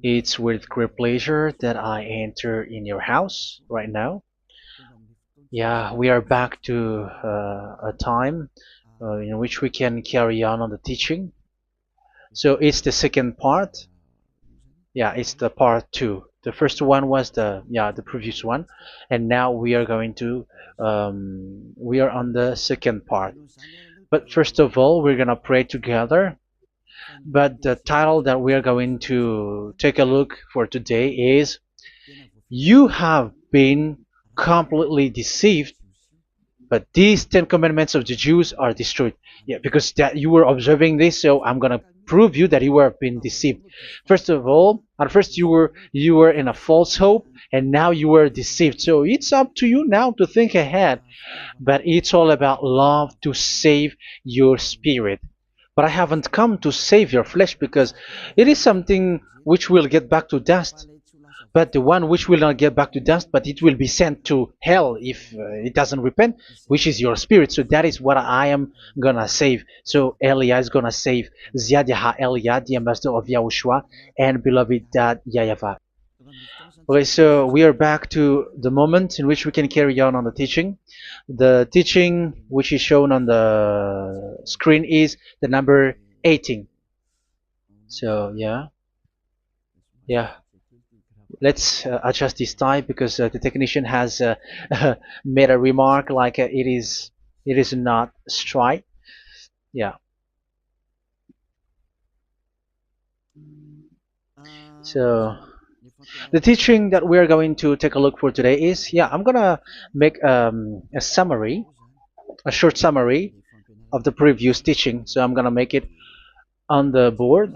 It's with great pleasure that I enter in your house right now. Yeah, we are back to a time in which we can carry on the teaching. So it's the second part. Yeah, it's the part two. The first one was the previous one, and now we are going to we are on the second part. But first of all, we're gonna pray together. But the title that we are going to take a look for today is "You have been completely deceived, but these Ten Commandments of the Jews are destroyed." Yeah, because that you were observing this, so I'm gonna prove you that you were being deceived. First of all, at first you were in a false hope, and now you were deceived. So it's up to you now to think ahead. But it's all about love to save your spirit. But I haven't come to save your flesh because it is something which will get back to dust. But the one which will not get back to dust, but it will be sent to hell if it doesn't repent, which is your spirit. So that is what I am gonna save. So Elia is gonna save Ziadiha Elia, the ambassador of Yahushua, and beloved dad YAHVAH. Okay, so we are back to the moment in which we can carry on the teaching. The teaching which is shown on the screen is the number 18. So yeah, let's adjust this time because the technician has made a remark like it is not straight. Yeah. So the teaching that we are going to take a look for today is, I'm gonna make a summary, a short summary of the previous teaching. So I'm gonna make it on the board.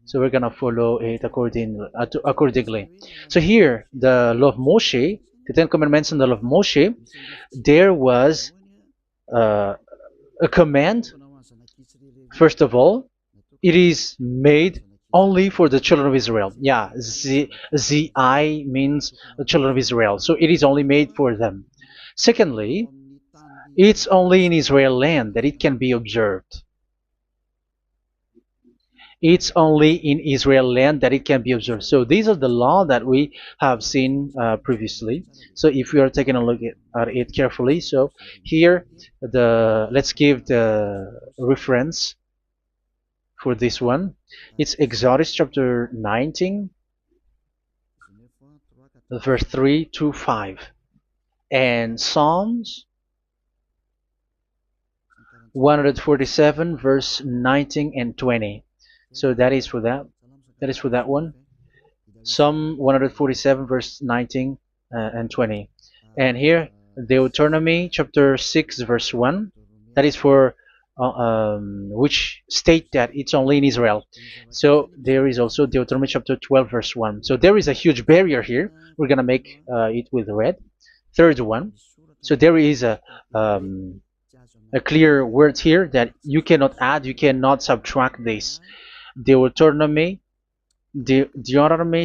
So we're gonna follow it accordingly. So here, the law of Moshe, the Ten Commandments and the law of Moshe, there was uh, a command. First of all, it is made only for the children of Israel. Yeah, Z-I means the children of Israel. So it is only made for them. Secondly, it's only in Israel land that it can be observed. It's only in Israel land that it can be observed. So these are the law that we have seen previously. So if we are taking a look at it carefully, so here let's give the reference for this one. It's Exodus chapter 19, verse 3 to 5, and Psalms 147, verse 19 and 20. So that is for that. That is for that one. Psalm 147, verse 19 and 20. And here, Deuteronomy chapter 6, verse 1. That is for which state that it's only in Israel. So there is also Deuteronomy chapter 12, verse 1. So there is a huge barrier here. We're going to make it with red. Third one. So there is a clear word here that you cannot add, you cannot subtract this. Deuteronomy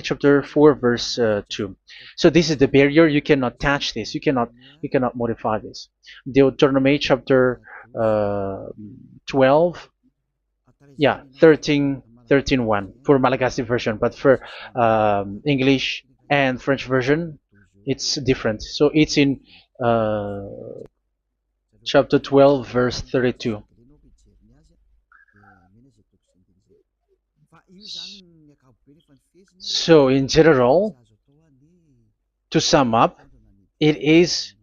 chapter 4, verse 2. So this is the barrier. You cannot touch this. You cannot modify this. Deuteronomy chapter 12, 13:1 for Malagasy version, but for English and French version, it's different. So it's in chapter 12, verse 32. So in general, to sum up, it is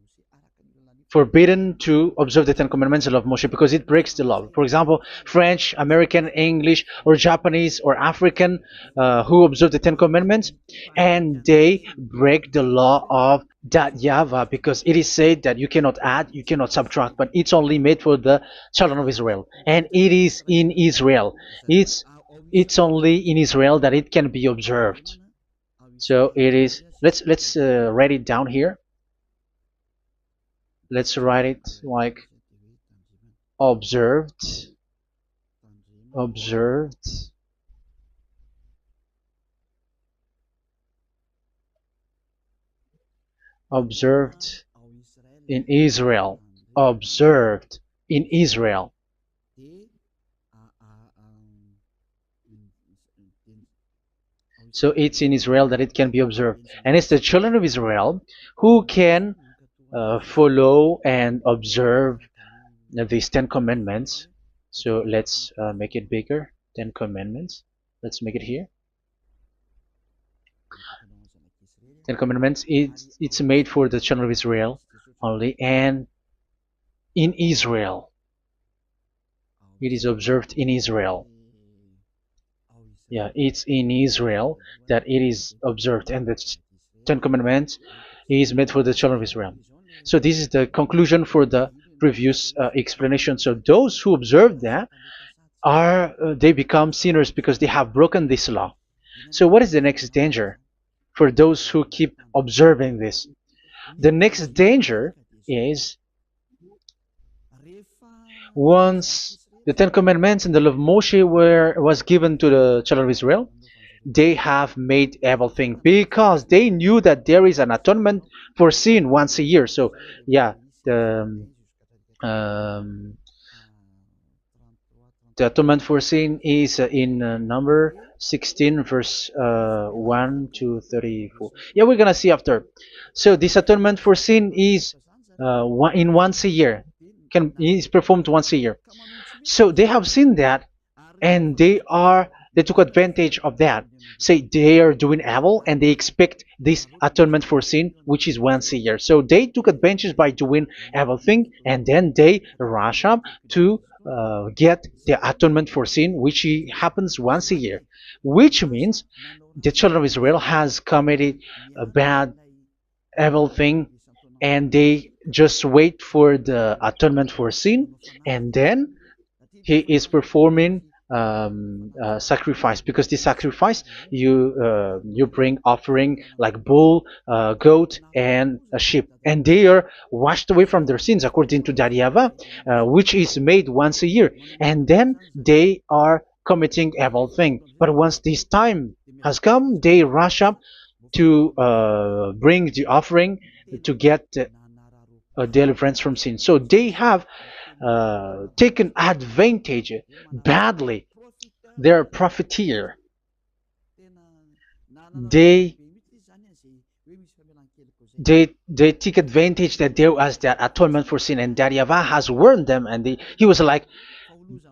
forbidden to observe the Ten Commandments of Moshe because it breaks the law. For example, French, American, English, or Japanese or African who observe the Ten Commandments and they break the law of that YAHVAH because it is said that you cannot add, you cannot subtract, but it's only made for the children of Israel, and it is in Israel. It's only in Israel that it can be observed. So it is. Let's write it down here. Let's write it like observed, observed, observed in Israel, observed in Israel. So it's in Israel that it can be observed. And it's the children of Israel who can follow and observe these 10 commandments. So let's make it bigger. 10 commandments. Let's make it here. 10 commandments. It's made for the children of Israel only, and in Israel. It is observed in Israel. Yeah, it's in Israel that it is observed, and the 10 commandments is made for the children of Israel. So this is the conclusion for the previous explanation. So those who observe that are they become sinners because they have broken this law. So what is the next danger for those who keep observing this? The next danger is once the Ten Commandments and the law of Moshe was given to the children of Israel, they have made everything because they knew that there is an atonement for sin once a year. So yeah, um, the atonement for sin is in number 16 verse 1 to 34. Yeah, we're gonna see after. So this atonement for sin is once a year, is performed once a year. So they have seen that, and they took advantage of that. Say they are doing evil and they expect this atonement for sin, which is once a year. So they took advantage by doing evil thing, and then they rush up to get the atonement for sin, which happens once a year, which means the children of Israel has committed a bad evil thing, and they just wait for the atonement for sin, and then he is performing sacrifice, because the sacrifice you bring offering like bull, goat, and a sheep, and they are washed away from their sins according to that YAHVAH, which is made once a year, and then they are committing evil thing. But once this time has come, they rush up to bring the offering to get deliverance from sin. So they have taken advantage badly. They're a profiteer. They they take advantage that there was that atonement for sin, and that YAHVAH has warned them, and he was like,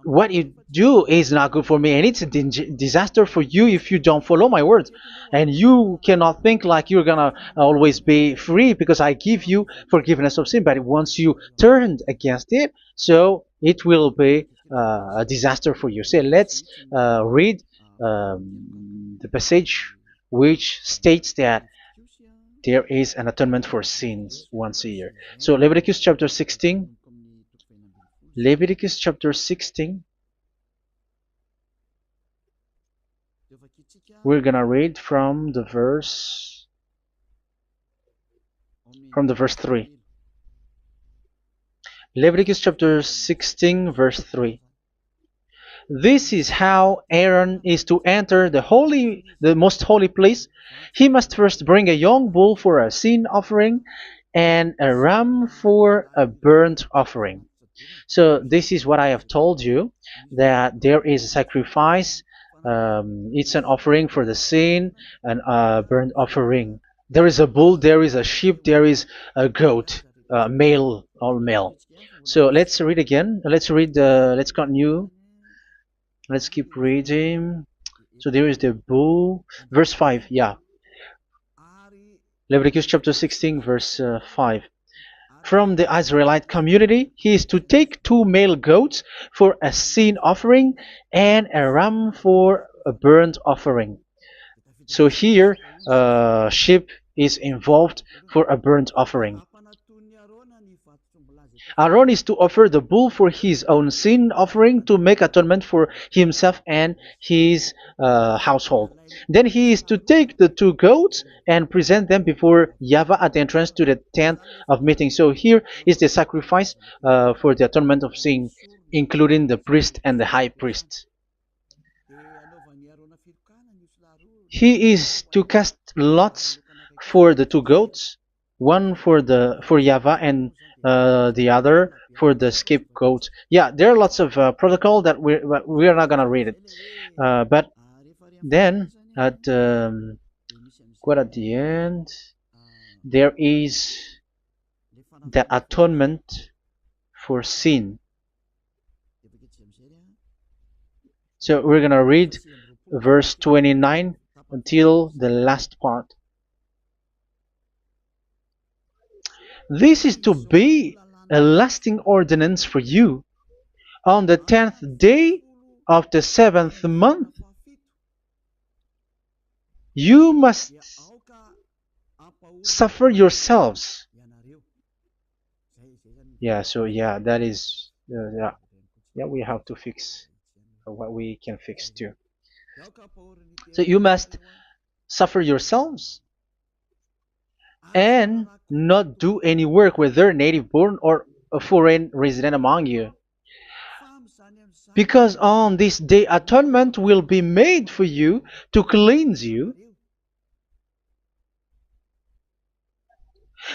what you do is not good for me, and it's a disaster for you if you don't follow my words, and you cannot think like you're gonna always be free because I give you forgiveness of sin, but once you turned against it, so it will be a disaster for you. So let's read the passage which states that there is an atonement for sins once a year. So Leviticus chapter 16. Leviticus chapter 16. We're gonna read from the verse 3. Leviticus chapter 16 verse 3. This is how Aaron is to enter the most holy place. He must first bring a young bull for a sin offering and a ram for a burnt offering. So this is what I have told you, that there is a sacrifice. It's an offering for the sin, and a burnt offering. There is a bull, there is a sheep, there is a goat, male, all male. So let's read again. Let's continue. Let's keep reading. So there is the bull, verse 5. Yeah, Leviticus chapter 16 verse 5. From the Israelite community, he is to take 2 male goats for a sin offering and a ram for a burnt offering. So here, sheep is involved for a burnt offering. Aaron is to offer the bull for his own sin offering to make atonement for himself and his household. Then he is to take the 2 goats and present them before YAHVAH at the entrance to the tent of meeting. So here is the sacrifice for the atonement of sin, including the priest and the high priest. He is to cast lots for the 2 goats, one for YAHVAH and the other for the scapegoat. Yeah, there are lots of protocol that we are not gonna read it, but then at quite at the end, there is the atonement for sin. So we're gonna read verse 29 until the last part. This is to be a lasting ordinance for you. On the 10th day of the 7th month, you must suffer yourselves. Yeah, so yeah, that is, yeah, we have to fix what we can fix too. So you must suffer yourselves and not do any work, whether native born or a foreign resident among you. Because on this day atonement will be made for you to cleanse you.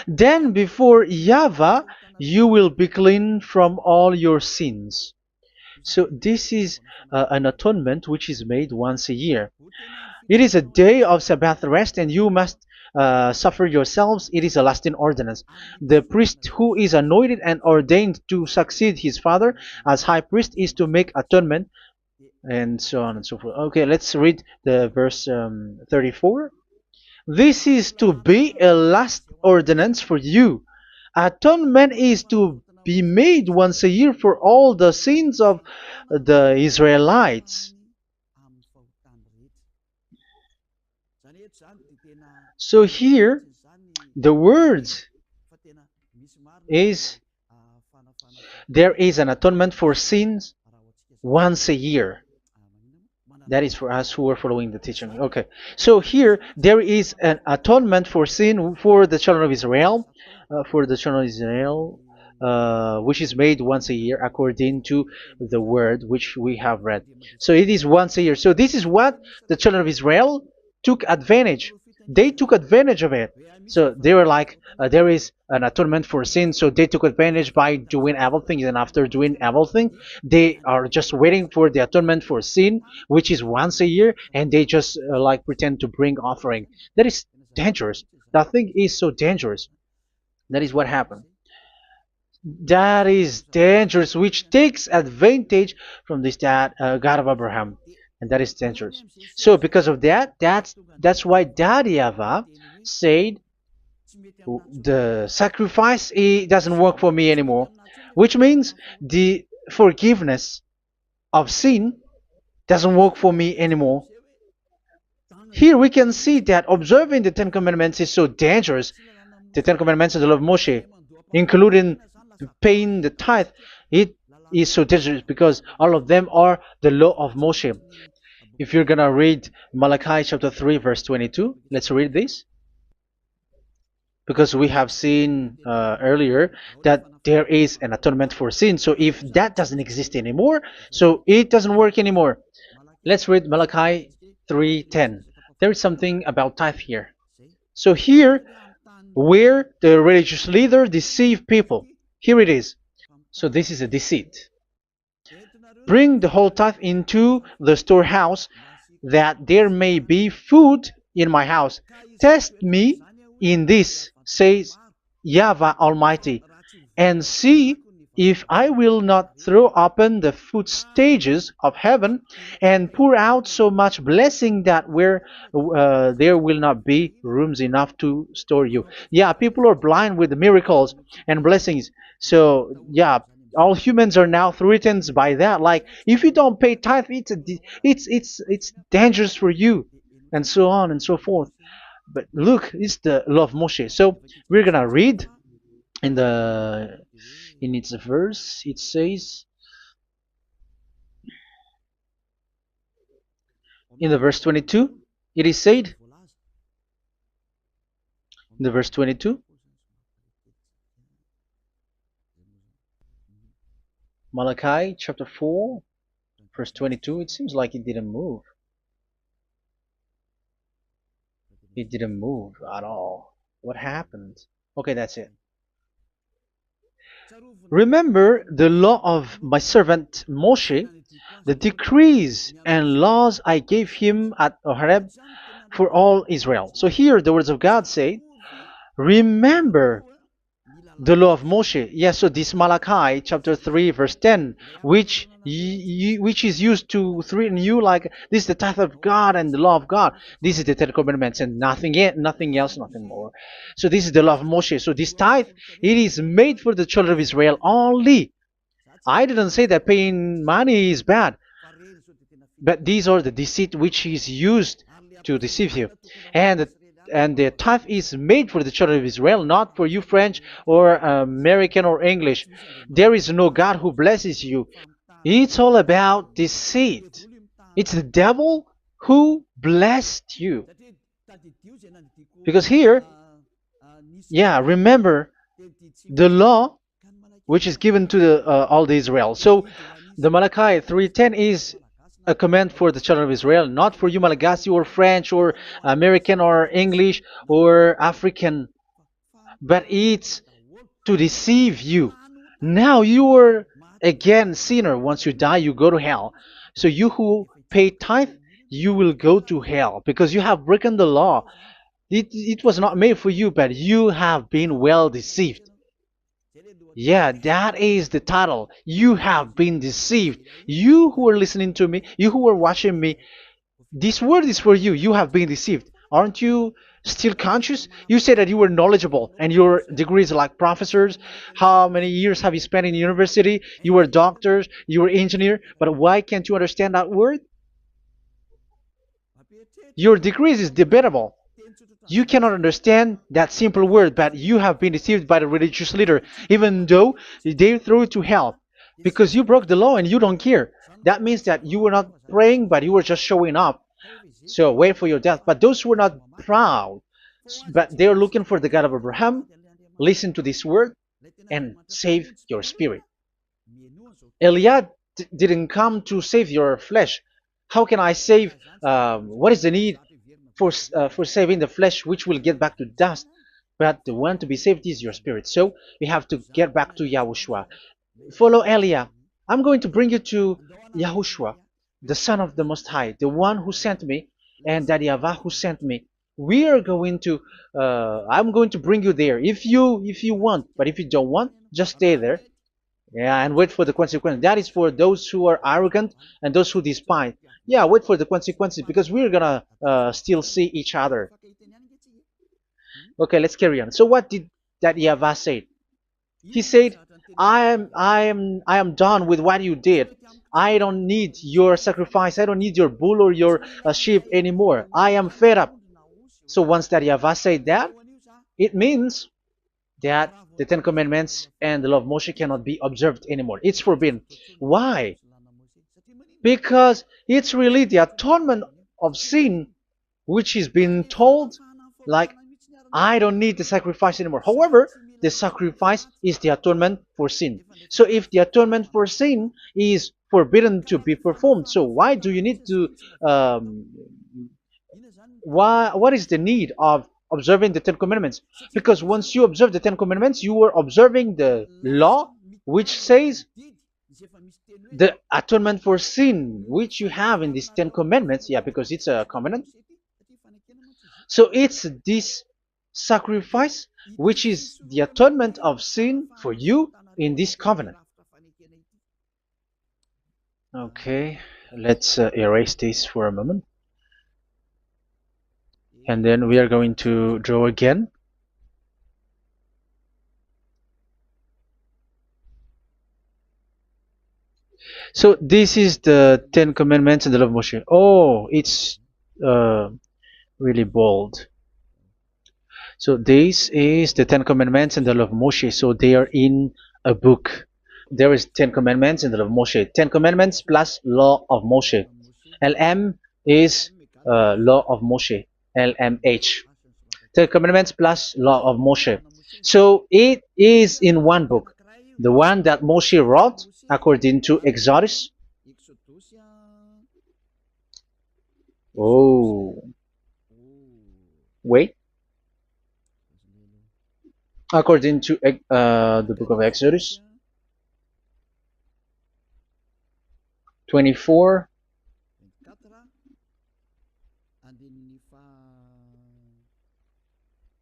Then before YAHVAH you will be clean from all your sins. So this is an atonement which is made once a year. It is a day of Sabbath rest, and you must suffer yourselves. It is a lasting ordinance. The priest who is anointed and ordained to succeed his father as high priest is to make atonement, and so on and so forth. Okay, let's read the verse 34. This is to be a last ordinance for you. Atonement is to be made once a year for all the sins of the Israelites. So here, the words is there is an atonement for sins once a year. That is for us who are following the teaching. Okay, so here there is an atonement for sin for the children of Israel, which is made once a year according to the word which we have read. So it is once a year. So this is what the children of Israel took advantage. They took advantage of it. So they were like, there is an atonement for sin, so they took advantage by doing evil things, and after doing evil things, they are just waiting for the atonement for sin, which is once a year, and they just like pretend to bring offering. That is dangerous. That thing is so dangerous. That is what happened. That is dangerous, which takes advantage from this God of Abraham, and that is dangerous. So because of that, that's why Daddy YAHVAH said the sacrifice, it doesn't work for me anymore, which means the forgiveness of sin doesn't work for me anymore. Here we can see that observing the Ten Commandments is so dangerous. The Ten Commandments and the law of Moshe, including paying the tithe, it is so dangerous because all of them are the law of Moshe. If you're gonna read Malachi chapter 3 verse 22, let's read this. Because we have seen earlier that there is an atonement for sin. So if that doesn't exist anymore, so it doesn't work anymore. Let's read Malachi 3:10. There is something about tithe here. So here, where the religious leader deceive people, here it is. So this is a deceit. Bring the whole tithe into the storehouse, that there may be food in my house. Test me in this, says YAHVAH Almighty, and see if I will not throw open the food stages of heaven and pour out so much blessing that where there will not be rooms enough to store you. Yeah, people are blind with the miracles and blessings. So yeah, all humans are now threatened by that. Like if you don't pay tithe, it's dangerous for you, and so on and so forth. But look, it's the law of Moshe. So we're gonna read in its verse. It says in the verse 22. It is said in the verse 22. Malachi chapter 4 verse 22. It seems like it didn't move. It didn't move at all. What happened? Okay, that's it. Remember the law of my servant Moshe, the decrees and laws I gave him at Horeb for all Israel. So here the words of God say, remember the law of Moshe. Yes, so this Malachi chapter 3 verse 10, which is used to threaten you like this is the tithe of God and the law of God. This is the Ten Commandments and nothing yet, nothing else, nothing more. So this is the law of Moshe. So this tithe, it is made for the children of Israel only. I didn't say that paying money is bad, but these are the deceit which is used to deceive you. And the tithe is made for the children of Israel, not for you French or American or English. There is no God who blesses you. It's all about deceit. It's the devil who blessed you. Because here, yeah, remember the law which is given to all the Israel. So the Malachi 3:10 is a command for the children of Israel, not for you Malagasy or French or American or English or African, but it's to deceive you. Now you are again sinner. Once you die, you go to hell. So you who pay tithe, you will go to hell because you have broken the law. It was not made for you, but you have been well deceived. Yeah, that is the title. You have been deceived. You who are listening to me, you who are watching me, this word is for you. You have been deceived. Aren't you still conscious? You say that you were knowledgeable and your degrees are like professors. How many years have you spent in university? You were doctors, you were engineer, but why can't you understand that word? Your degrees is debatable. You cannot understand that simple word, but you have been deceived by the religious leader, even though they throw you to hell because you broke the law and you don't care. That means that you were not praying, but you were just showing up. So wait for your death. But those who are not proud, but they are looking for the God of Abraham, listen to this word and save your spirit. Eliad didn't come to save your flesh. How can I save? What is the need for saving the flesh, which will get back to dust? But the one to be saved is your spirit. So we have to get back to Yahushua. Follow Eliah. I'm going to bring you to Yahushua, the Son of the Most High, the one who sent me, and that YAHVAH who sent me. We are going to. I'm going to bring you there if you want, but if you don't want, just stay there. Yeah, and wait for the consequence. That is for those who are arrogant and those who despise. Yeah, wait for the consequences because we're gonna still see each other. Okay, let's carry on. So what did that YAHVAH say? He said, I am done with what you did. I don't need your sacrifice. I don't need your bull or your sheep anymore. I am fed up. So once that YAHVAH said that, it means that the Ten Commandments and the law of Moshe cannot be observed anymore. It's forbidden. Why? Because it's really the atonement of sin which is being told, like, I don't need the sacrifice anymore. However, the sacrifice is the atonement for sin. So if the atonement for sin is forbidden to be performed, so why do you need to what is the need of observing the Ten Commandments? Because once you observe the Ten Commandments, you are observing the law which says the atonement for sin which you have in these Ten Commandments. Yeah, because it's a covenant. So it's this sacrifice which is the atonement of sin for you in this covenant. Okay, let's erase this for a moment. And then we are going to draw again. So this is the Ten Commandments and the law of Moshe. Oh, it's really bold. So this is the Ten Commandments and the law of Moshe. So they are in a book. There is Ten Commandments and the law of Moshe. Ten Commandments plus law of Moshe. LM is law of Moshe. LMH. Ten Commandments plus law of Moshe. So it is in one book. The one that Moshe wrote according to Exodus. Oh, wait. According to the book of Exodus. 24,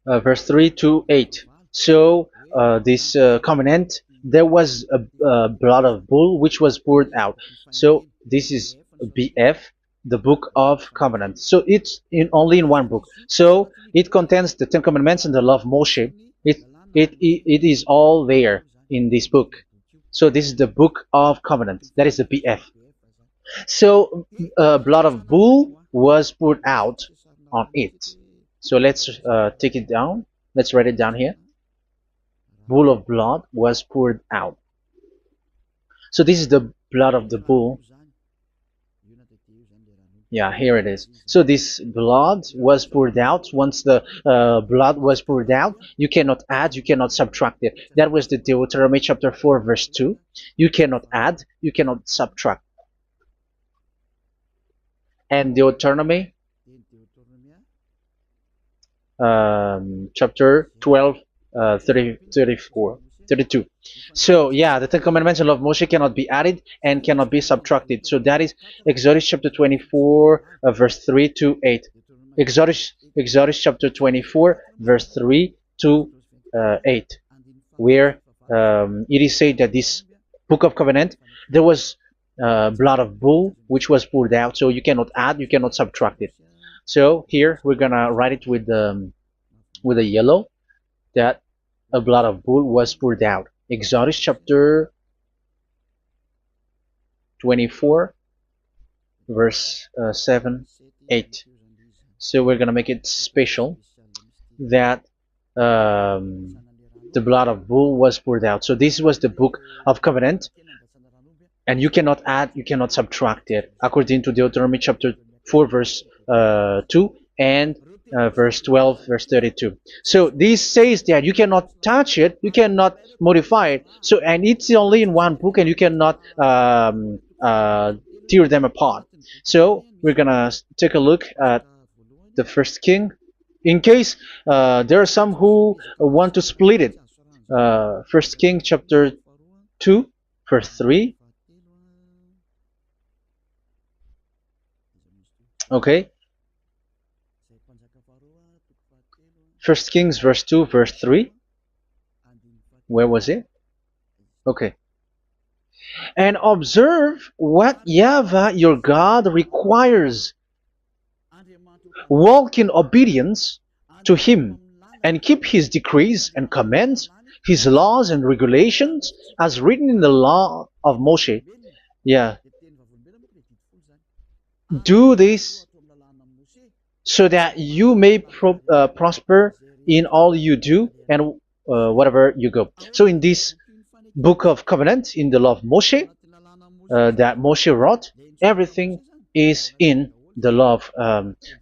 verse 3 to 8. So this covenant, there was a blood of bull which was poured out. So this is BF, the book of covenant. So it's only in one book. So it contains the Ten Commandments and the law of Moshe. It is all there in this book. So this is the book of covenant. That is the BF. So blood of bull was poured out on it. So let's take it down. Let's write it down here. Bull of blood was poured out. So this is the blood of the bull. Yeah, here it is. So this blood was poured out. Once the blood was poured out, you cannot add, you cannot subtract it. That was the Deuteronomy chapter 4, verse 2. You cannot add, you cannot subtract. And Deuteronomy chapter 12, 32. So yeah, the Ten Commandments and law of Moshe cannot be added and cannot be subtracted. So that is Exodus chapter 24, verse 3 to 8. Exodus chapter 24, verse 3 to 8, where it is said that this book of covenant, there was blood of bull which was poured out. So you cannot add, you cannot subtract it. So here we're gonna write it with a yellow, that a blood of bull was poured out. Exodus chapter 24, verse 7, 8. So we're gonna make it special that the blood of bull was poured out. So this was the book of covenant, and you cannot add, you cannot subtract it, according to Deuteronomy chapter 4, verse 2 and verse 12, verse 32. So this says that you cannot touch it, you cannot modify it. So, and it's only in one book, and you cannot tear them apart. So we're gonna take a look at the first king, in case there are some who want to split it. First King chapter 2, verse 3. Okay. First Kings verse 2, verse 3. Where was it? Okay. And observe what YAHVAH your God requires. Walk in obedience to Him, and keep His decrees and commands, His laws and regulations, as written in the law of Moshe. Yeah. Do this so that you may prosper in all you do and whatever you go. So in this book of covenant, in the law of Moshe, that Moshe wrote, everything is in the law of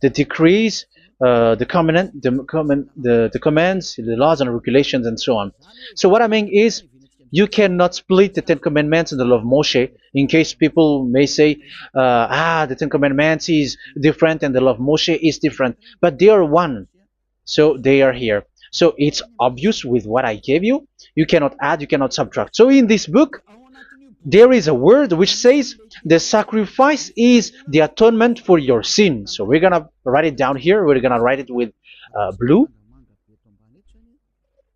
the decrees, the covenant, the commands, the laws and regulations, and so on. So what I mean is, you cannot split the Ten Commandments and the law of Moshe, in case people may say, the Ten Commandments is different and the law of Moshe is different, but they are one. So they are here. So it's obvious with what I gave you. You cannot add, you cannot subtract. So in this book, there is a word which says the sacrifice is the atonement for your sin. So we're gonna write it down here. We're gonna write it with blue,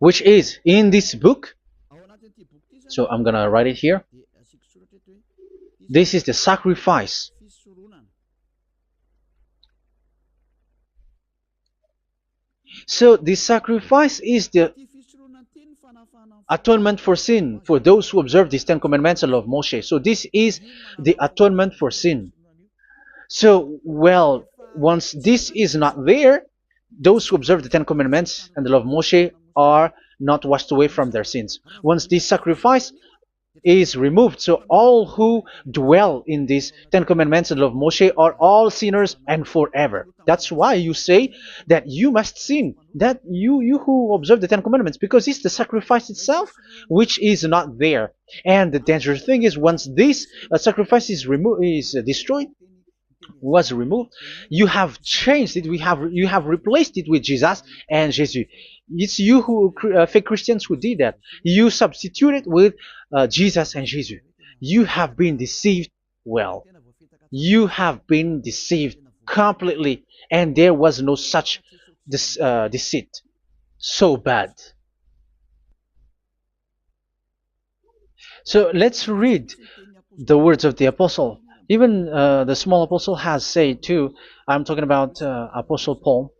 which is in this book. So I'm gonna write it here. This is the sacrifice. So the sacrifice is the atonement for sin, for those who observe these Ten Commandments and law of Moshe. So this is the atonement for sin. So, well, once this is not there, those who observe the Ten Commandments and the law of Moshe are not washed away from their sins. Once this sacrifice is removed, so all who dwell in these Ten Commandments and law of Moshe are all sinners and forever. That's why you say that you must sin, that you who observe the Ten Commandments, because it's the sacrifice itself which is not there. And the dangerous thing is, once this sacrifice is removed, is destroyed, was removed, you have changed it. You have replaced it with Jesus and Jesus. It's you who fake Christians who did that. You substitute it with Jesus and Jesus. You have been deceived. well. You have been deceived completely, and there was no such deceit. So bad. So let's read the words of the apostle. Even the small apostle has said too. I'm talking about Apostle Paul,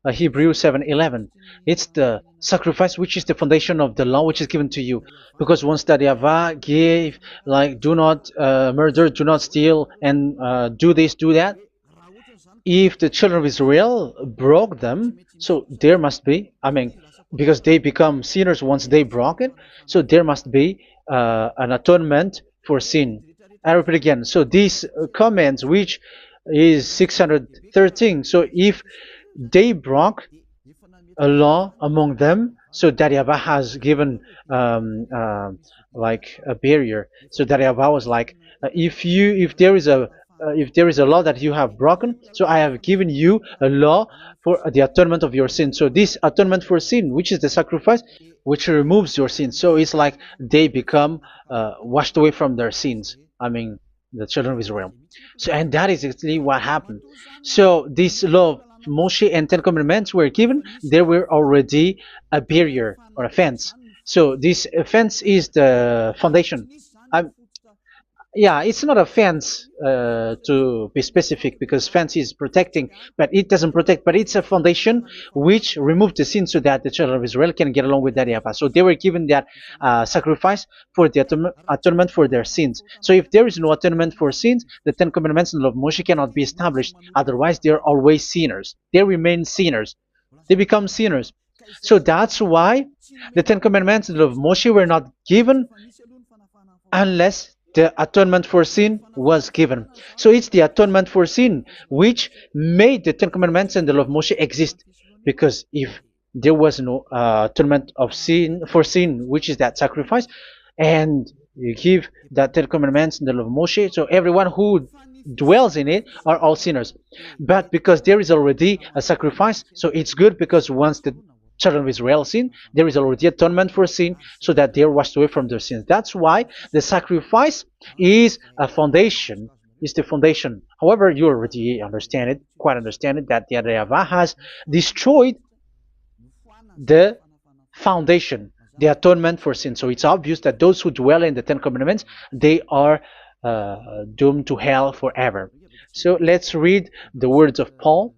Hebrews 7:11. It's the sacrifice which is the foundation of the law which is given to you. Because once that Yahweh gave, like, do not murder, do not steal, and do this, do that. If the children of Israel broke them, so there must be, I mean, because they become sinners once they broke it, so there must be an atonement for sin. I repeat again. So these comments, which is 613, so if they broke a law among them, so that Yahweh has given like a barrier. So that Yahweh was like, if there is a law that you have broken, so I have given you a law for the atonement of your sin. So this atonement for sin, which is the sacrifice, which removes your sins. So it's like they become washed away from their sins. I mean, the children of Israel. So, and that is exactly what happened. So this law of Moshe and Ten Commandments were given. There were already a barrier or a fence. So this fence is the foundation. I'm, yeah, it's not a fence to be specific, because fence is protecting, but it doesn't protect. But it's a foundation which removed the sin so that the children of Israel can get along with that Yahweh. So they were given that sacrifice for the atonement for their sins. So if there is no atonement for sins, the Ten Commandments and the law of Moshe cannot be established. Otherwise, they are always sinners. They remain sinners. They become sinners. So that's why the Ten Commandments and the law of Moshe were not given unless the atonement for sin was given. So it's the atonement for sin which made the Ten Commandments and the law of Moshe exist. Because if there was no atonement of sin for sin, which is that sacrifice, and you give that Ten Commandments and the law of Moshe, so everyone who dwells in it are all sinners. But because there is already a sacrifice, so it's good, because once the children of Israel sin, there is already atonement for sin, so that they are washed away from their sins. That's why the sacrifice is a foundation, is the foundation. However, you already understand it, quite understand it, that the YAHVAH has destroyed the foundation, the atonement for sin. So it's obvious that those who dwell in the Ten Commandments, they are doomed to hell forever. So let's read the words of Paul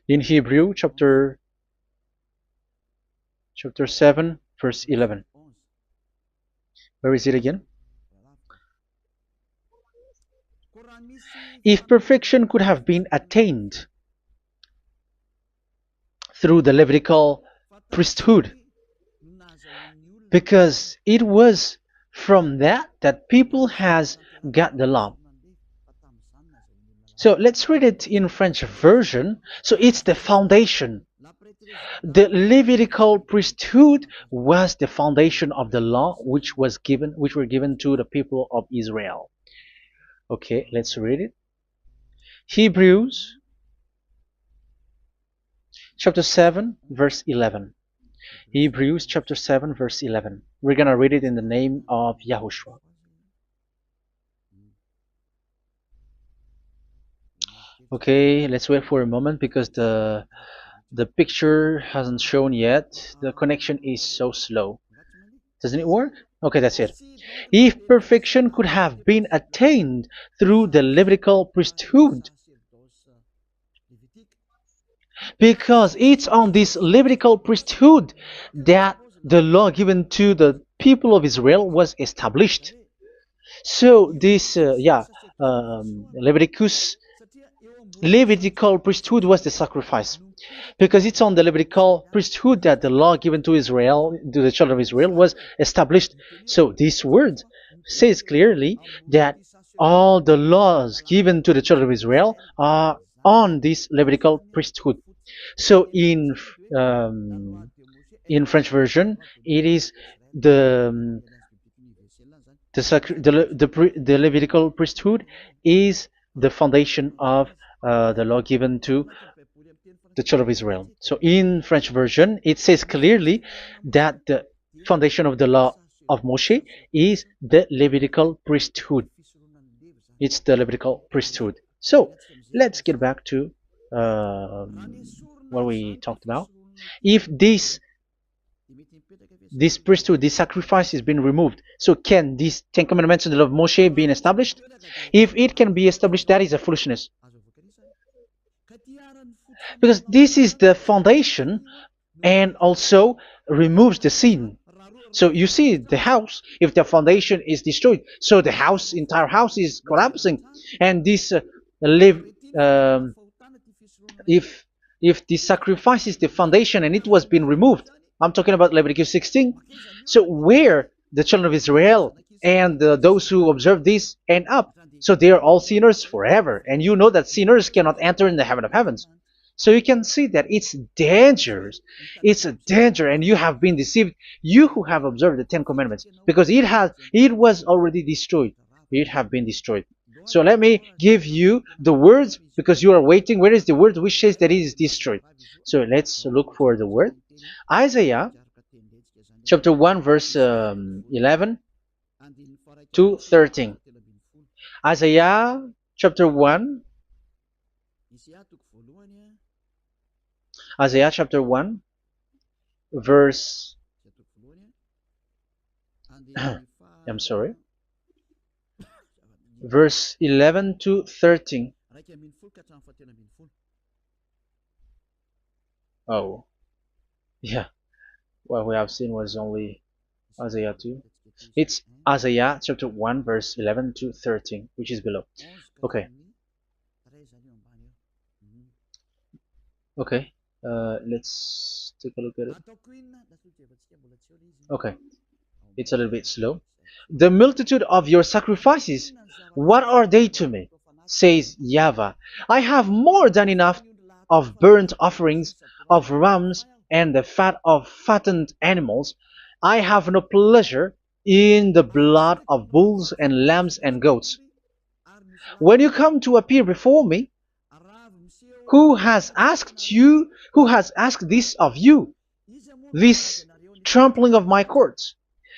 in Hebrew chapter 7 verse 11. Where is it again? If perfection could have been attained through the Levitical priesthood, because it was from that people has got the law. So let's read it in French version. So it's the foundation. The Levitical priesthood was the foundation of the law which were given to the people of Israel. Okay, let's read it. Hebrews chapter 7 verse 11. Hebrews chapter 7 verse 11. We're going to read it in the name of YAHOSHUAH. Okay, let's wait for a moment, because the picture hasn't shown yet. The connection is so slow. Doesn't it work? Okay, that's it. If perfection could have been attained through the Levitical priesthood, because it's on this Levitical priesthood that the law given to the people of Israel was established. So this, Levitical priesthood was the sacrifice, because it's on the Levitical priesthood that the law given to Israel, to the children of Israel, was established. So this word says clearly that all the laws given to the children of Israel are on this Levitical priesthood. So in French version, it is the Levitical priesthood is the foundation of the law given to the children of Israel. So in French version, it says clearly that the foundation of the law of Moshe is the Levitical priesthood. It's the Levitical priesthood. So let's get back to what we talked about. If this priesthood, this sacrifice is being removed, so can these Ten Commandments and the law of Moshe be established? If it can be established, that is a foolishness. Because this is the foundation and also removes the sin. So you see the house, if the foundation is destroyed, so the entire house is collapsing, and this live if the sacrifice is the foundation and it was being removed, I'm talking about Leviticus 16. So where the children of Israel and those who observe this end up? So they are all sinners forever, and you know that sinners cannot enter in the heaven of heavens. So you can see that it's dangerous. It's a danger, and you have been deceived. You who have observed the Ten Commandments, because it was already destroyed. It have been destroyed. So let me give you the words, because you are waiting. Where is the word which says that it is destroyed? So let's look for the word. Isaiah chapter 1 verse 11 to 13. Isaiah chapter 1. Isaiah chapter 1 verse I'm sorry, verse 11 to 13. Oh, yeah. What we have seen was only Isaiah 2. It's Isaiah chapter 1 verse 11 to 13, which is below. Okay. Okay. Let's take a look at it. Okay. It's a little bit slow. The multitude of your sacrifices, what are they to me? Says YAHVAH. I have more than enough of burnt offerings, of rams, and the fat of fattened animals. I have no pleasure in the blood of bulls and lambs and goats. When you come to appear before me, who has asked this of you, this trampling of my courts?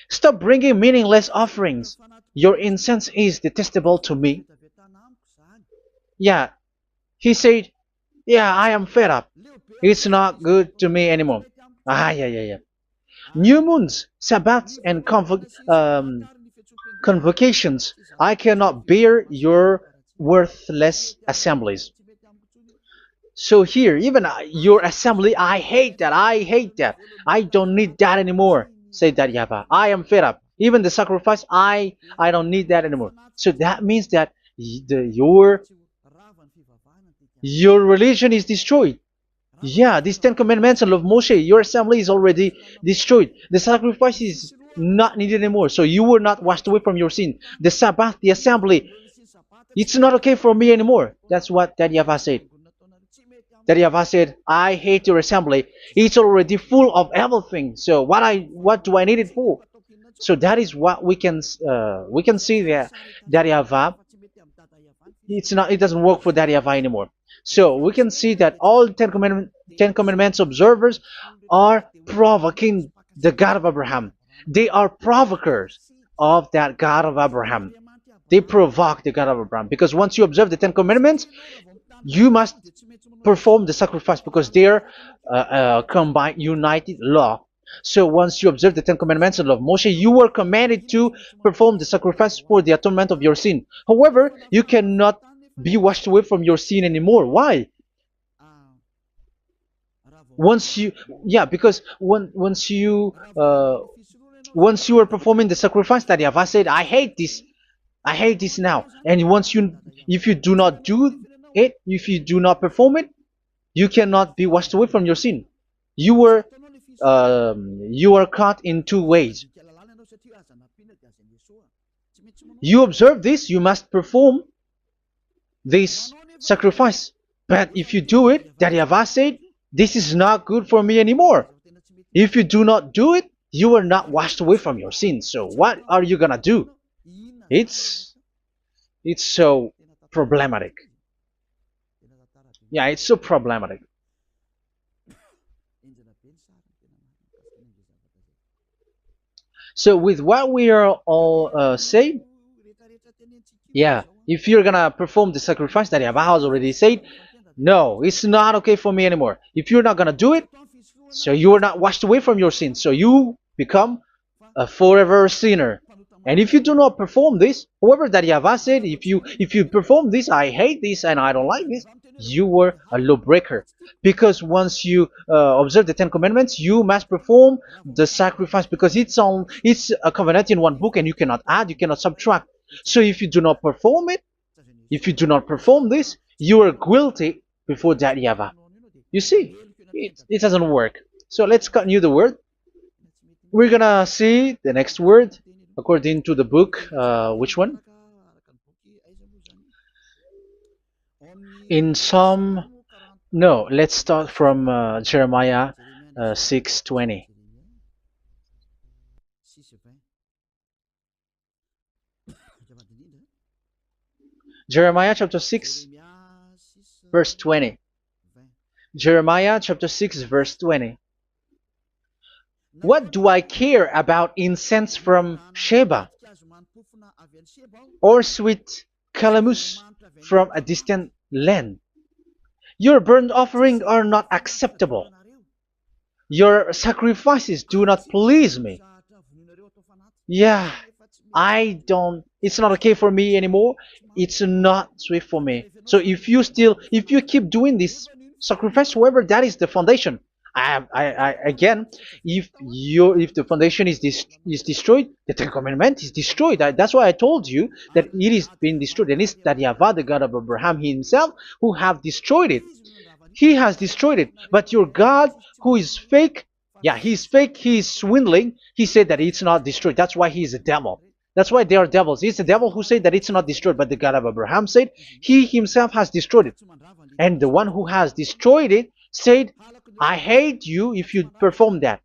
Stop bringing meaningless offerings. Your incense is detestable to me. Yeah, he said, yeah, I am fed up. It's not good to me anymore. Yeah. New moons, Sabbaths, and convocations. I cannot bear your worthless assemblies. So here, even your assembly, I hate that. I hate that. I don't need that anymore. Say that, YAHVAH. I am fed up. Even the sacrifice, I don't need that anymore. So that means that your religion is destroyed. Yeah, these Ten Commandments and of Moshe, your assembly is already destroyed. The sacrifice is not needed anymore. So you were not washed away from your sin. The Sabbath, the assembly, it's not okay for me anymore. That's what that YAHVAH said. That YAHVAH said, I hate your assembly. It's already full of everything. So what do I need it for? So that is what we can see there. That YAHVAH, it doesn't work for that YAHVAH anymore. So we can see that all Ten Commandments observers are provoking the God of Abraham. They are provokers of that God of Abraham. They provoke the God of Abraham, because once you observe the Ten Commandments, you must perform the sacrifice, because they are combined, united law. So once you observe the Ten Commandments and law of Moshe, you were commanded to perform the sacrifice for the atonement of your sin. However, you cannot be washed away from your sin anymore. Why? Because once you are performing the sacrifice, that YAHVAH said, I hate this now. And if you do not do it, if you do not perform it, you cannot be washed away from your sin. You are caught in two ways. You observe this, you must perform this sacrifice. But if you do it, that YAHVAH said, this is not good for me anymore. If you do not do it, you are not washed away from your sins. So what are you gonna do? It's so problematic. Yeah, it's so problematic. So with what we are all saying, yeah, if you're gonna perform the sacrifice that Yahweh has already said, no, it's not okay for me anymore. If you're not gonna do it, so you are not washed away from your sins, so you become a forever sinner. And if you do not perform this, however that Yahweh said, if you perform this, I hate this and I don't like this, you were a lawbreaker. Because once you observe the Ten Commandments, you must perform the sacrifice, because it's a covenant in one book, and you cannot add, you cannot subtract. So if you do not perform it, if you do not perform this, you are guilty before that Yahweh. You see, it doesn't work. So let's continue the word. We're gonna see the next word according to the book. Which one? In Psalm. No, let's start from Jeremiah 6:20. Jeremiah chapter 6, verse 20. Jeremiah chapter 6, verse 20. What do I care about incense from Sheba, or sweet calamus from a distant land? Your burnt offerings are not acceptable. Your sacrifices do not please me. Yeah, it's not okay for me anymore. It's not sweet for me. So if you keep doing this sacrifice, however, that is the foundation. Again, if the foundation is destroyed, the Ten Commandment is destroyed. That's why I told you that it is being destroyed, and it's that Yahweh, the God of Abraham himself, who have destroyed it. He has destroyed it. But your God, who is fake, yeah, he's fake, he's swindling. He said that it's not destroyed. That's why he is a devil. That's why they are devils. It's the devil who said that it's not destroyed, but the God of Abraham said he himself has destroyed it. And the one who has destroyed it said, I hate you if you perform that.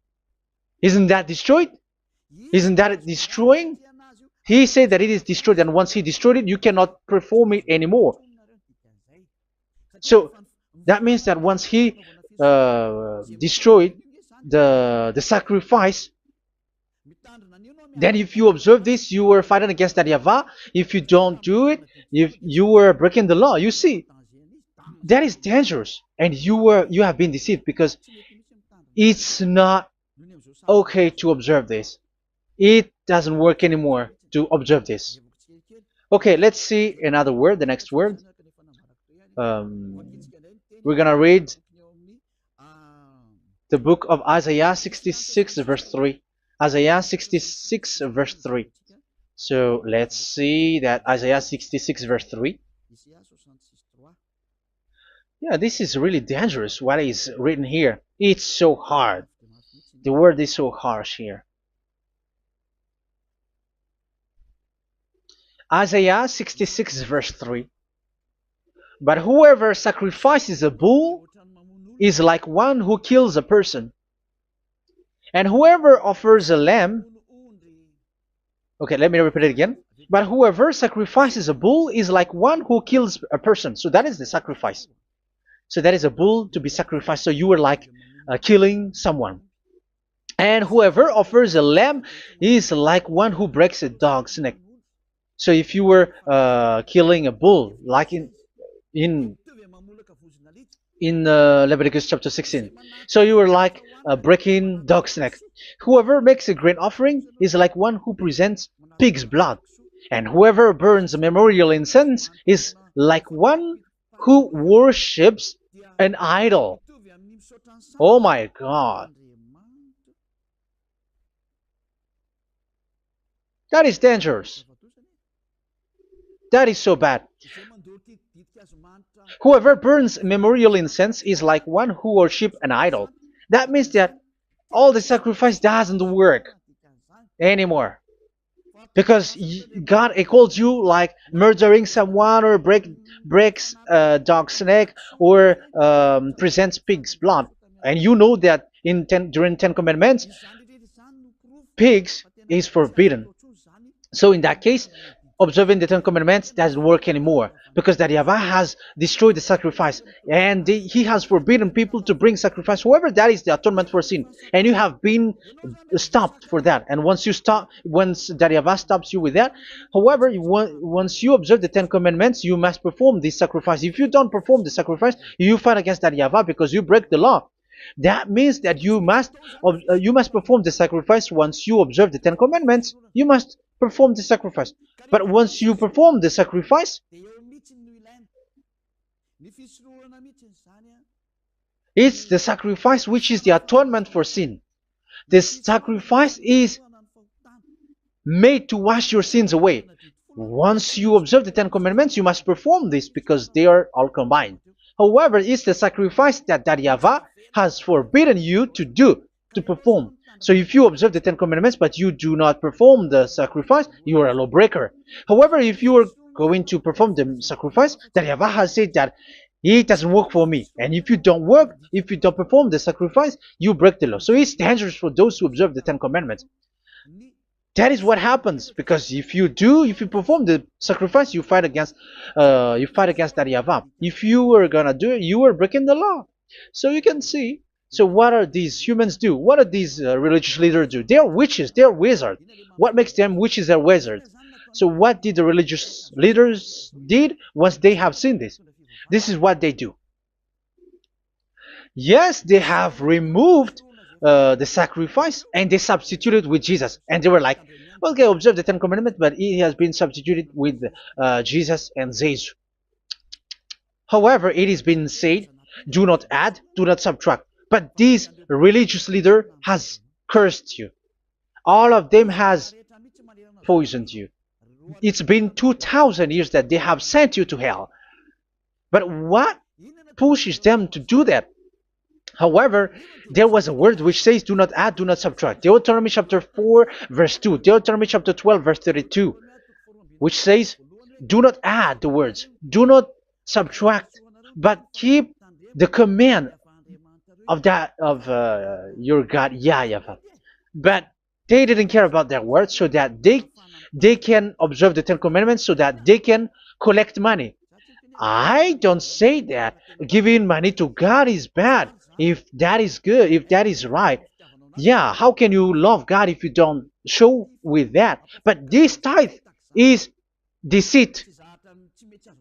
Isn't that destroyed? Isn't that destroying? He said that it is destroyed, and once he destroyed it, you cannot perform it anymore. So that means that once he destroyed the sacrifice, then if you observe this, you were fighting against that Yahweh. If you don't do it, if you were breaking the law, you see, that is dangerous, and you have been deceived, because it's not okay to observe this. It doesn't work anymore to observe this. Okay, let's see another word, the next word. We're gonna read the book of Isaiah 66 verse 3. Isaiah 66 verse 3. So let's see that Isaiah 66 verse 3. Yeah, this is really dangerous what is written here. It's so hard. The word is so harsh here. Isaiah 66 verse 3. But whoever sacrifices a bull is like one who kills a person. And whoever offers a lamb... Okay, let me repeat it again. But whoever sacrifices a bull is like one who kills a person. So that is the sacrifice. So that is a bull to be sacrificed. So you were like killing someone. And whoever offers a lamb is like one who breaks a dog's neck. So if you were killing a bull, like in Leviticus chapter 16, so you were like breaking dog's neck. Whoever makes a grain offering is like one who presents pig's blood. And whoever burns a memorial incense is like one who worships an idol. Oh my God. That is dangerous. That is so bad. Whoever burns memorial incense is like one who worships an idol. That means that all the sacrifice doesn't work anymore. Because God calls you like murdering someone, or breaks a dog's neck, or presents pig's blood. And you know that during 10 Commandments, pigs is forbidden. So in that case, observing the Ten Commandments doesn't work anymore because that Yahweh has destroyed the sacrifice and he has forbidden people to bring sacrifice. However, that is the atonement for sin, and you have been stopped for that. And once you stop, once that Yahweh stops you with that, however, once you observe the Ten Commandments, you must perform this sacrifice. If you don't perform the sacrifice, you fight against that Yahweh because you break the law. That means that you must perform the sacrifice. Once you observe the Ten Commandments, you must perform the sacrifice. But once you perform the sacrifice, it's the sacrifice which is the atonement for sin. This sacrifice is made to wash your sins away. Once you observe the Ten Commandments, you must perform this because they are all combined. However, it's the sacrifice that Yahweh has forbidden you to do, to perform. So if you observe the Ten Commandments but you do not perform the sacrifice, you are a lawbreaker. However, if you are going to perform the sacrifice, that Yahweh has said that it doesn't work for me. And if you don't perform the sacrifice, you break the law. So it's dangerous for those who observe the Ten Commandments. That is what happens, because if you perform the sacrifice, you fight against that Yahweh. If you were gonna do it, you are breaking the law. So you can see. So what are these humans do? What are these religious leaders do? They are witches. They are wizards. What makes them witches and wizards? So what did the religious leaders did once they have seen this? This is what they do. Yes, they have removed the sacrifice and they substituted with Jesus, and they were like, okay, observe the Ten Commandments, but it has been substituted with Jesus and Jesus. However, it is been said, do not add, do not subtract. But this religious leader has cursed you. All of them has poisoned you. It's been 2,000 years that they have sent you to hell. But what pushes them to do that? However, there was a word which says, do not add, do not subtract. Deuteronomy chapter 4, verse 2. Deuteronomy chapter 12, verse 32. Which says, do not add the words, do not subtract, but keep the command of your God, YAHVAH. But they didn't care about their words, so that they can observe the Ten Commandments, so that they can collect money. I don't say that giving money to God is bad. If that is good, if that is right, yeah, how can you love God if you don't show with that? But this tithe is deceit.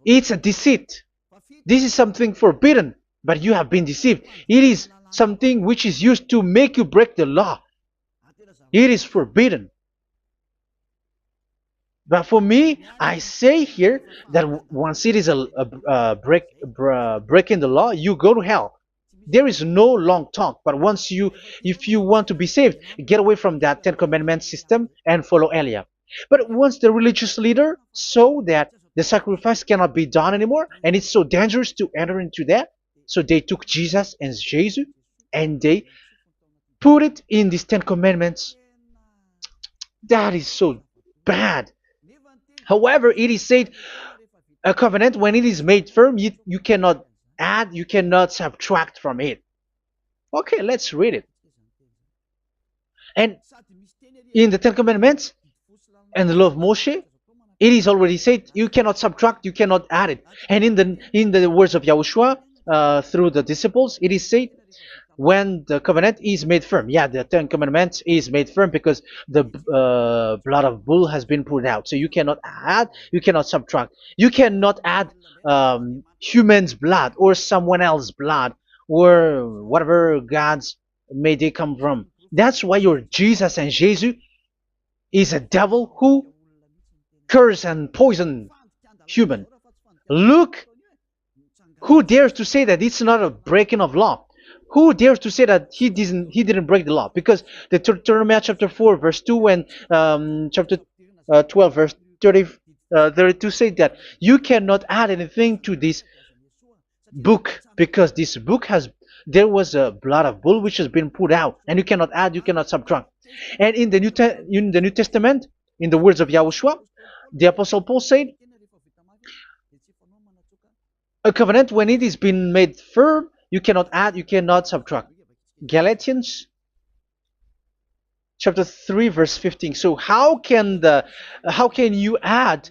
It's a deceit. This is something forbidden, but you have been deceived. It is something which is used to make you break the law. It is forbidden. But for me, I say here that once it is breaking the law, you go to hell. There is no long talk. But if you want to be saved, get away from that Ten Commandments system and follow Eliab. But once the religious leader saw that the sacrifice cannot be done anymore, and it's so dangerous to enter into that, so they took Jesus and Jesus and they put it in these Ten Commandments. That is so bad. However, it is said a covenant, when it is made firm, you cannot add, you cannot subtract from it. Okay, let's read it. And in the Ten Commandments and the law of Moshe, it is already said you cannot subtract, you cannot add it. And in the words of YAHOSHUAH through the disciples, it is said when the covenant is made firm. Yeah, the Ten Commandments is made firm because the blood of bull has been poured out. So you cannot add, you cannot subtract. You cannot add human's blood or someone else's blood or whatever gods may they come from. That's why your Jesus and Jesus is a devil who curse and poison human. Look, who dares to say that it's not a breaking of law? Who dares to say that he didn't break the law? Because the Deuteronomy chapter 4 verse 2 and chapter 12 verse 32 say that you cannot add anything to this book, because this book there was a blood of bull which has been put out, and you cannot add, you cannot subtract. And in the New Testament, in the words of YAHOSHUAH, the Apostle Paul said, a covenant, when it is been made firm, you cannot add, you cannot subtract. Galatians chapter 3 verse 15. So how can you add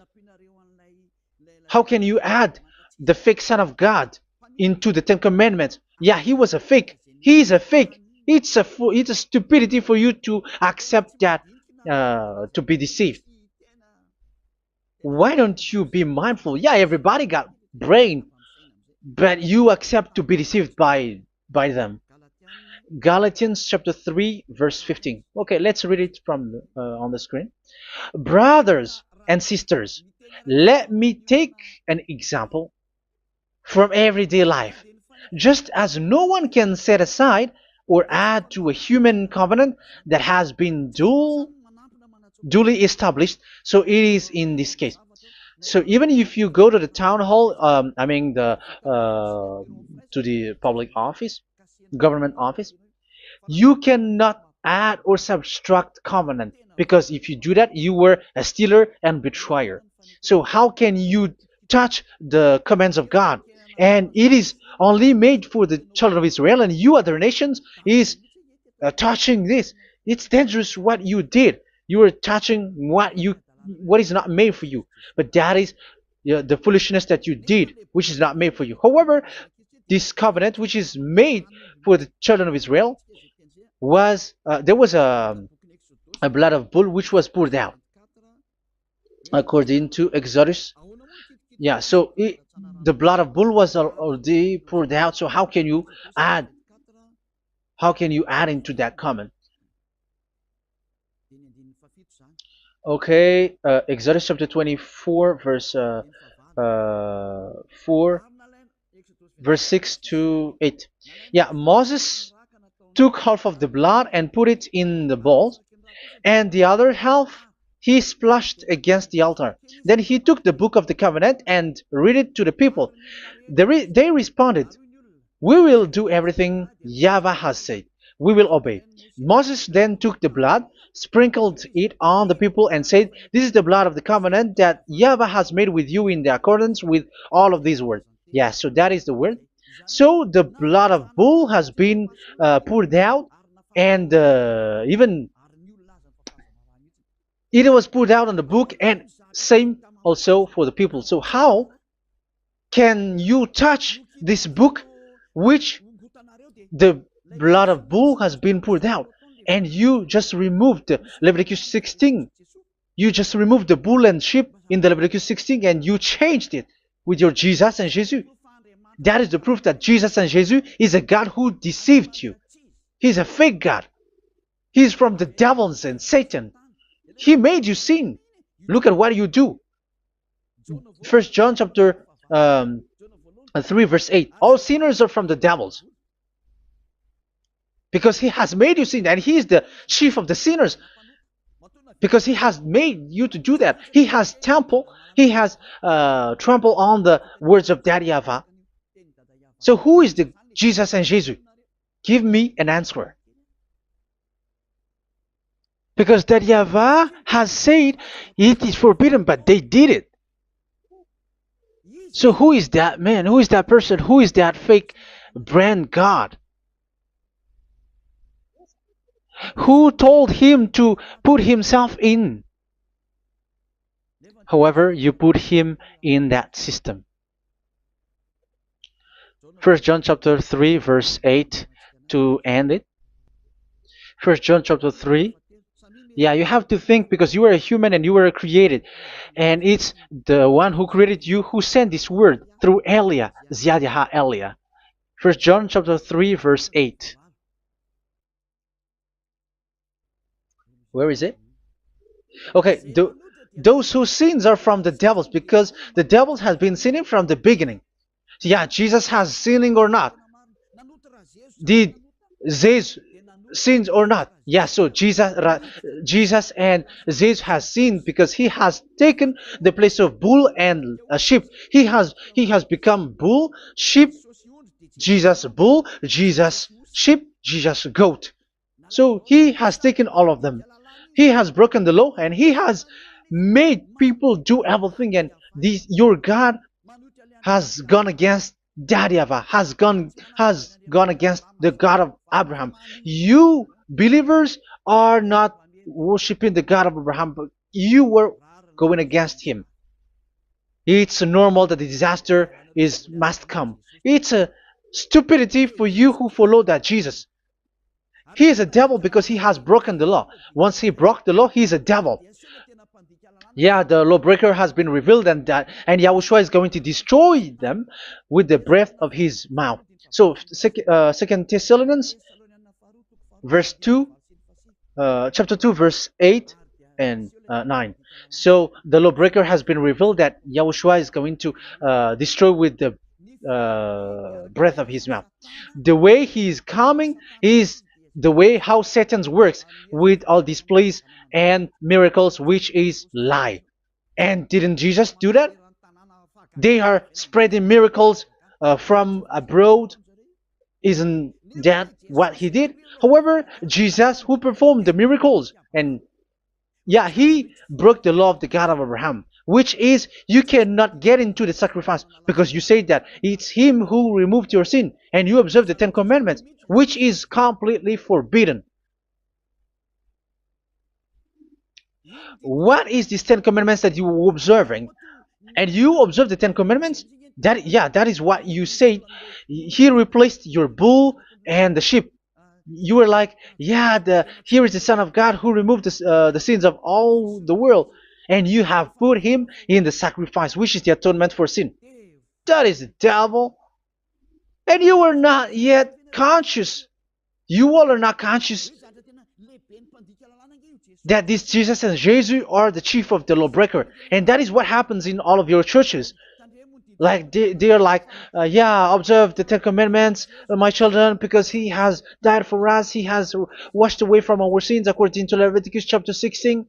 How can you add the fake Son of God into the Ten Commandments? Yeah, he was a fake. He is a fake. It's a stupidity for you to accept that, to be deceived. Why don't you be mindful? Yeah, everybody got brain, but you accept to be deceived by them. Galatians chapter 3 verse 15. Okay, let's read it from on the screen. Brothers and sisters, let me take an example from everyday life. Just as no one can set aside or add to a human covenant that has been duly established, so it is in this case. So even if you go to the town hall, I mean to the public office, government office, you cannot add or subtract covenant, because if you do that, you were a stealer and betrayer. So how can you touch the commands of God? And it is only made for the children of Israel, and you other nations is touching this. It's dangerous what you did. You are touching what is not made for you. But that is, the foolishness that you did, which is not made for you. However, this covenant, which is made for the children of Israel, was there was a blood of bull which was poured out according to Exodus. Yeah, so the blood of bull was already poured out. So add how can you add into that comment? Okay, Exodus chapter 24 verse 4, verse 6 to 8. Yeah, Moses took half of the blood and put it in the bowl, and the other half he splashed against the altar. Then he took the book of the covenant and read it to the people. They responded, "We will do everything YAHVAH has said. We will obey." Moses then took the blood, sprinkled it on the people, and said, "This is the blood of the covenant that YAHVAH has made with you in the accordance with all of these words." Yeah, so that is the word. So the blood of bull has been poured out, and even it was poured out on the book, and same also for the people. So how can you touch this book which the blood of bull has been poured out, and you just removed Leviticus 16? You just removed the bull and sheep in the Leviticus 16, and you changed it with your Jesus and Jesus. That is the proof that Jesus and Jesus is a God who deceived you. He's a fake God. He's from the devils and Satan. He made you sin. Look at what you do. First John chapter 3 verse 8. All sinners are from the devils, because he has made you sin, and he is the chief of the sinners, because he has made you to do that. He has trampled on the words of Daddy Ava. So who is the Jesus and Jesus? Give me an answer. Because Daddy Ava has said it is forbidden, but they did it. So who is that man? Who is that person? Who is that fake brand God? Who told him to put himself in? However, you put him in that system. First John chapter 3 verse 8 to end it. First John chapter 3. Yeah, you have to think, because you are a human and you were created. And it's the one who created you who sent this word through Elia, Ziadiha Elia. First John chapter 3 verse 8. Where is it? Okay, those whose sins are from the devils, because the devils has been sinning from the beginning. So yeah, Jesus has sinning or not? Did Jesus sins or not? Yeah, so Jesus and Jesus has sinned, because he has taken the place of bull and a sheep. He has become bull, sheep, Jesus bull, Jesus sheep, Jesus goat. So he has taken all of them. He has broken the law, and he has made people do everything. And your God has gone against Dadiava, has gone against the God of Abraham. You believers are not worshiping the God of Abraham, but you were going against him. It's normal that the disaster is must come. It's a stupidity for you who follow that Jesus. He is a devil because he has broken the law. Once he broke the law, he is a devil. Yeah, the lawbreaker has been revealed, and Yahushua is going to destroy them with the breath of his mouth. So, Second Thessalonians, verse 2, chapter 2, verse 8 and 9. So the lawbreaker has been revealed that Yahushua is going to destroy with the breath of his mouth. The way he is coming is the way how Satan works with all displays and miracles, which is lie. And didn't Jesus do that? They are spreading miracles from abroad. Isn't that what he did? However, Jesus, who performed the miracles, and yeah, he broke the law of the God of Abraham, which is you cannot get into the sacrifice because you say that it's him who removed your sin and you observe the Ten Commandments, which is completely forbidden. What is these Ten Commandments that you were observing? And you observe the Ten Commandments? That is what you said. He replaced your bull and the sheep. You were like, yeah, here is the Son of God who removed the sins of all the world, and you have put him in the sacrifice, which is the atonement for sin. That is the devil, and you are not yet conscious. You all are not conscious that this Jesus and Jesus are the chief of the lawbreaker, and that is what happens in all of your churches. Like they are like, yeah, observe the Ten Commandments, my children, because he has died for us. He has washed away from our sins, according to Leviticus chapter 16.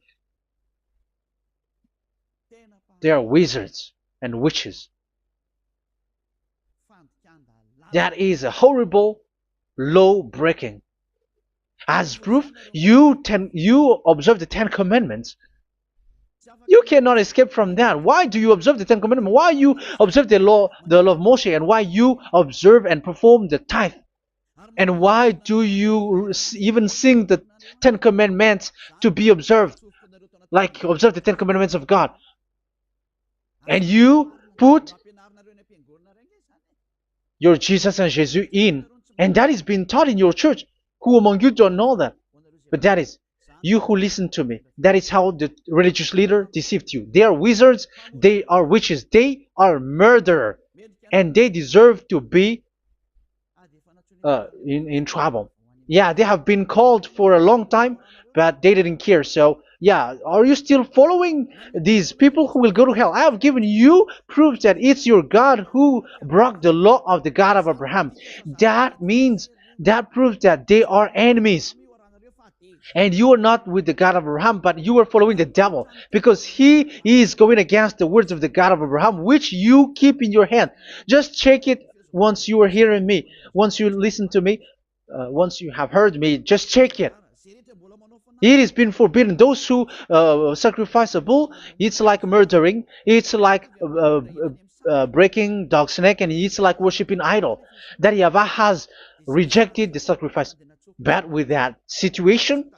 They are wizards and witches. That is a horrible law breaking. As proof, you observe the Ten Commandments. You cannot escape from that. Why do you observe the Ten Commandments? Why you observe the law of Moshe, and why you observe and perform the tithe? And why do you even sing the Ten Commandments to be observed? Like observe the Ten Commandments of God. And you put your Jesus and Jesus in. And that is being taught in your church. Who among you don't know that? But that is you who listen to me. That is how the religious leader deceived you. They are wizards. They are witches. They are murderers. And they deserve to be in trouble. Yeah, they have been called for a long time, but they didn't care. So, yeah, are you still following these people who will go to hell? I have given you proof that it's your God who broke the law of the God of Abraham. That proves that they are enemies. And you are not with the God of Abraham, but you are following the devil, because he is going against the words of the God of Abraham, which you keep in your hand. Just check it once you are hearing me, once you listen to me, once you have heard me, just check it. It has been forbidden. Those who sacrifice a bull, it's like murdering, it's like breaking dog's neck, and it's like worshiping idol. That YAHVAH has rejected the sacrifice. But with that situation,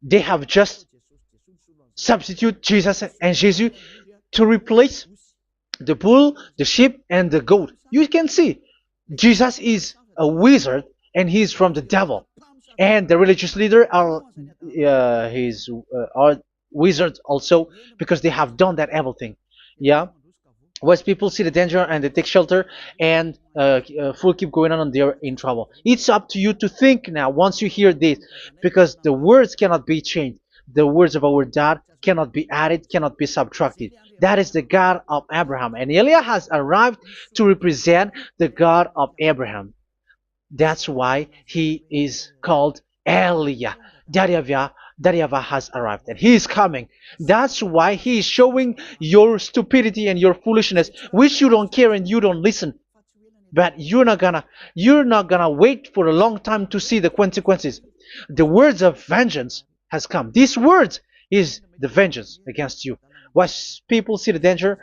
they have just substitute Jesus and Jesus to replace the bull, the sheep, and the goat. You can see Jesus is a wizard and he's from the devil. And the religious leader are wizards also, because they have done that evil thing. Yeah. Once people see the danger and they take shelter, and full keep going on, and they're in trouble. It's up to you to think now once you hear this, because the words cannot be changed. The words of our God cannot be added, cannot be subtracted. That is the God of Abraham, and Eliah has arrived to represent the God of Abraham. That's why he is called Eliah. YAHVAH has arrived, and he is coming. That's why he is showing your stupidity and your foolishness, which you don't care and you don't listen. But you're not gonna wait for a long time to see the consequences. The words of vengeance has come. These words is the vengeance against you. Once people see the danger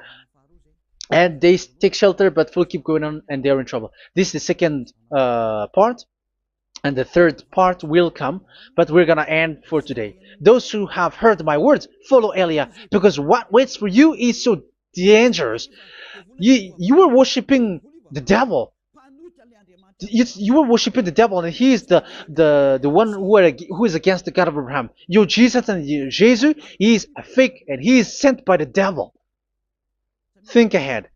and they take shelter, but will keep going on, and they're in trouble. This is the second part. And the third part will come, but we're gonna end for today. Those who have heard my words, follow Eliah, because what waits for you is so dangerous. You were worshiping the devil. You were worshiping the devil, and he is the one who is against the God of Abraham. Your Jesus and your Jesus, he is a fake, and he is sent by the devil. Think ahead.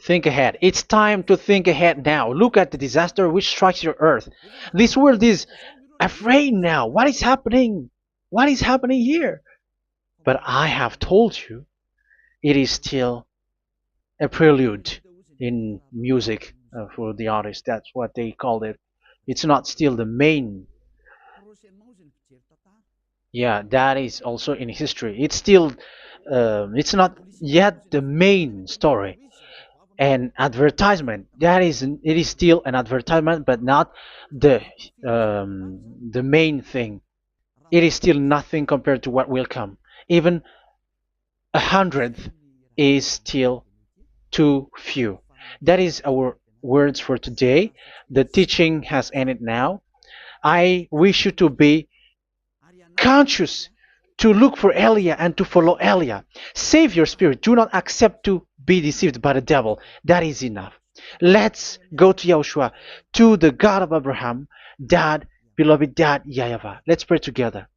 Think ahead. It's time to think ahead now. Look at the disaster which strikes your earth. This world is afraid now. What is happening? What is happening here? But I have told you, it is still a prelude in music for the artist. That's what they called it. It's not still the main. Yeah, that is also in history. It's still, it's not yet the main story. An advertisement, that is, it is still an advertisement, but not the the main thing. It is still nothing compared to what will come. Even a hundredth is still too few. That is our words for today. The teaching has ended now. I wish you to be conscious, to look for Elia and to follow Elia. Save your spirit. Do not accept to be deceived by the devil. That is enough. Let's go to Yahushua, to the God of Abraham, Dad, beloved Dad, YAHVAH. Let's pray together.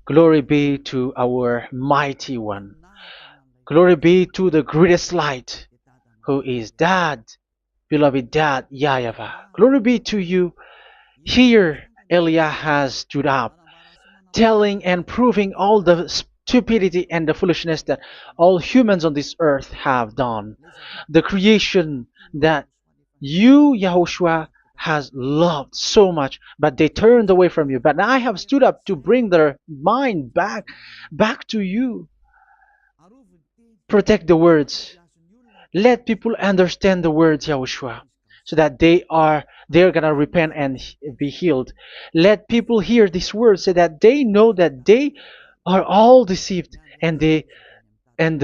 Glory be to our mighty one. Glory be to the greatest light, who is Dad, beloved Dad, YAHVAH. Glory be to you. Here, Elia has stood up, telling and proving all the stupidity and the foolishness that all humans on this earth have done. The creation that you, Yahushua, has loved so much, but they turned away from you. But I have stood up to bring their mind back to you. Protect the words. Let people understand the words, Yahushua, so that they're gonna repent and be healed. Let people hear these words so that they know that they are all deceived, and the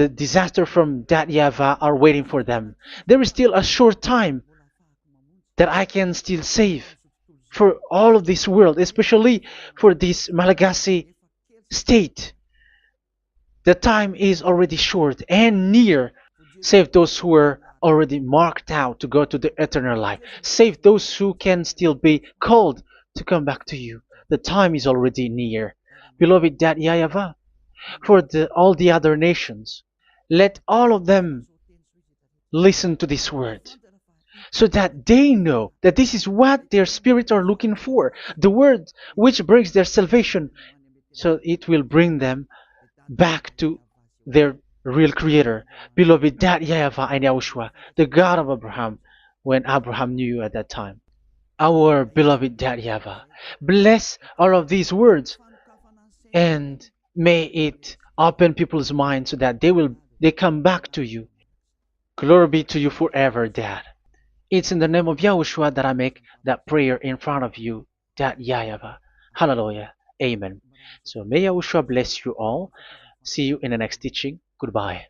disaster from that YAHVAH are waiting for them. There is still a short time that I can still save for all of this world, especially for this Malagasy state. The time is already short and near. Save those who are already marked out to go to the eternal life. Save those who can still be called to come back to you. The time is already near. Beloved Dad YAHVAH, for all the other nations, let all of them listen to this word, so that they know that this is what their spirits are looking for, the word which brings their salvation, so it will bring them back to their real creator, beloved Dad YAHVAH and Yahushua, the God of Abraham, when Abraham knew you at that time. Our beloved Dad YAHVAH, bless all of these words, and may it open people's minds so that they come back to you. Glory be to you forever, Dad. It's in the name of Yahushua that I make that prayer in front of you, Dad YAHVAH. Hallelujah. Amen. So may Yahushua bless you all. See you in the next teaching. Goodbye.